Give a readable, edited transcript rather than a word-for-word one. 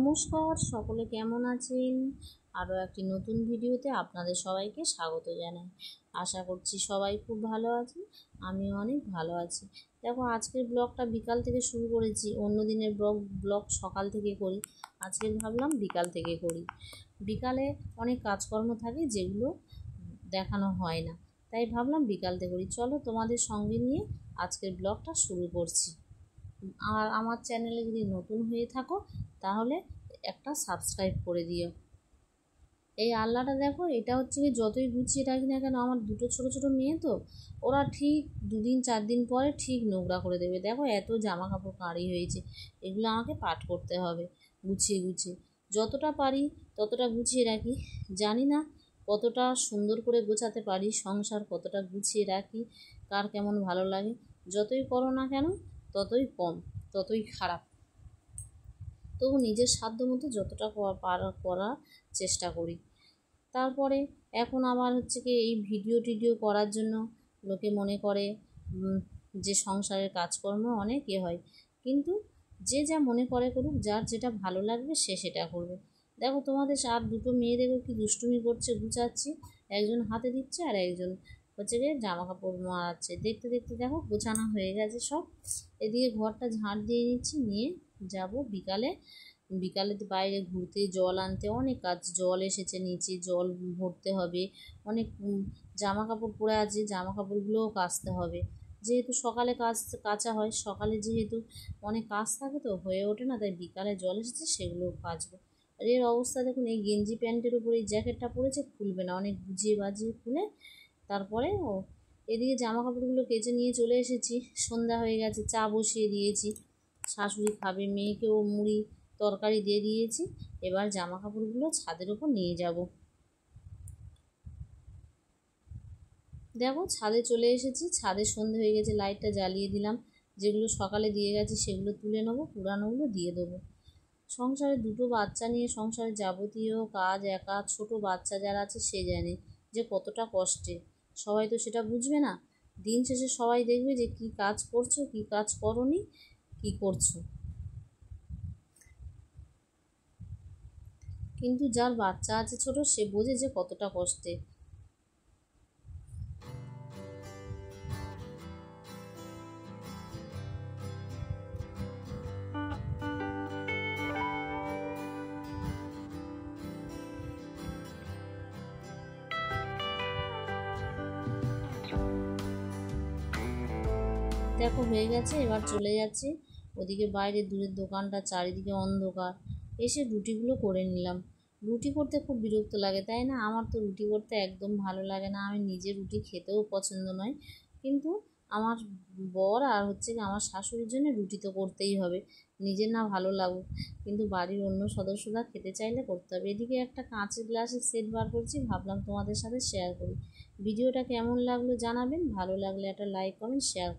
নমস্কার, সকলে কেমন আছেন? আরও একটি নতুন ভিডিওতে আপনাদের সবাইকে স্বাগত জানাই। আশা করছি সবাই খুব ভালো আছেন, আমিও অনেক ভালো আছি। দেখো, আজকের ব্লগটা বিকাল থেকে শুরু করেছি। অন্য দিনের ব্লগ সকাল থেকে করি, আজকে ভাবলাম বিকাল থেকে করি। বিকালে অনেক কাজকর্ম থাকে যেগুলো দেখানো হয় না, তাই ভাবলাম বিকাল থেকে করি। চলো, তোমাদের সঙ্গে নিয়ে আজকের ব্লগটা শুরু করছি। আর আমার চ্যানেলে যদি নতুন হয়ে থাকো তাহলে একটা সাবস্ক্রাইব করে দিও। এই আলনাটা দেখো, এটা হচ্ছে কি, যতই গুছিয়ে রাখি না কেন, আমার দুটো ছোট ছোট মেয়ে তো, ওরা ঠিক 2-4 দিন পরে ঠিক নোংরা করে দেবে। দেখো, এত জামা কাপড় কাঁড়ি হয়েছে, এগুলো আমাকে পাট করতে হবে গুছিয়ে গুছিয়ে। যতটা পারি ততটা গুছিয়ে রাখি। জানি না কতটা সুন্দর করে গোছাতে পারি সংসার, কতটা গুছিয়ে রাখি, কার কেমন ভালো লাগে। যতই করো না কেন ততই কম, ততই খারাপ। তবু নিজের সাধ্য মতো যতটা করার চেষ্টা করি। তারপরে এখন আমার হচ্ছে কি, এই ভিডিও করার জন্য লোকে মনে করে যে সংসারের কাজকর্ম অনেক হয়, কিন্তু যে যা মনে করে করুক, যার যেটা ভালো লাগবে সে সেটা করবে। দেখো, তোমাদের আর দুটো মেয়ে দেখো কি দুষ্টুমি করছে, গুছাচ্ছি, একজন হাতে দিচ্ছে আর একজন হচ্ছে গিয়ে জামা কাপড় মারাচ্ছে। দেখতে দেখতে দেখো গোছানো হয়ে গেছে সব। এদিকে ঘরটা ঝাড় দিয়ে নিচ্ছি, নিয়ে যাব বিকালে বাইরে ঘুরতে, জল আনতে। অনেক কাজ, জল এসেছে নিচে, জল ভরতে হবে। অনেক জামা কাপড় পরে আছে, জামা কাপড়গুলোও কাচতে হবে। যেহেতু সকালে কাচা হয়, সকালে যেহেতু অনেক কাজ থাকে তো হয়ে ওঠে না, তাই বিকালে জল এসেছে, সেগুলোও কাচবো। আর এর অবস্থা দেখুন, এই গেঞ্জি প্যান্টের উপরে এই জ্যাকেটটা পরেছে, খুলবে না, অনেক বুঝিয়ে বাজিয়ে খুলে তারপরে এদিকে জামা কাপড়গুলো কেচে নিয়ে চলে এসেছি। সন্ধ্যা হয়ে গেছে, চা বসিয়ে দিয়েছি, শাশুড়ি খাবে, মেয়েকেও মুড়ি তরকারি দিয়ে দিয়েছি। এবার জামা কাপড়গুলো ছাদের উপর নিয়ে যাব। দেখো, ছাদে চলে এসেছি, ছাদে সন্ধে হয়ে গেছে, লাইটটা জ্বালিয়ে দিলাম। যেগুলো সকালে দিয়ে গেছি সেগুলো তুলে নেবো, পুরানোগুলো দিয়ে দেবো। সংসারে দুটো বাচ্চা নিয়ে সংসারে যাবতীয় কাজ একা, ছোট বাচ্চা যারা আছে সে জানে যে কতটা কষ্টে। সবাই তো সেটা বুঝবে না। দিন শেষে সবাই দেখবে যে কি কাজ করছো, কি কাজ করোনি, কি করছো। কিন্তু যার বাচ্চা আছে ছোট, সে বোঝে যে কতটা কষ্টে। দেখো, হয়ে গেছে, এবার চলে যাচ্ছি ওদিকে বাইরে। দূরের দোকানটা চারিদিকে অন্ধকার। এসে রুটিগুলো করে নিলাম। রুটি করতে খুব বিরক্ত লাগে, তাই না? আমার তো রুটি করতে একদম ভালো লাগে না, আমি নিজে রুটি খেতেও পছন্দ নয়। কিন্তু আমার বর আর হচ্ছে কি আমার শাশুড়ির জন্য রুটি তো করতেই হবে, নিজের না ভালো লাগুক, কিন্তু বাড়ির অন্য সদস্যরা খেতে চাইলে করতে হবে। এদিকে একটা কাঁচের গ্লাসের সেট বার করছি, ভাবলাম তোমাদের সাথে শেয়ার করি। ভিডিওটা কেমন লাগলো জানাবেন, ভালো লাগলে একটা লাইক কমেন্ট শেয়ার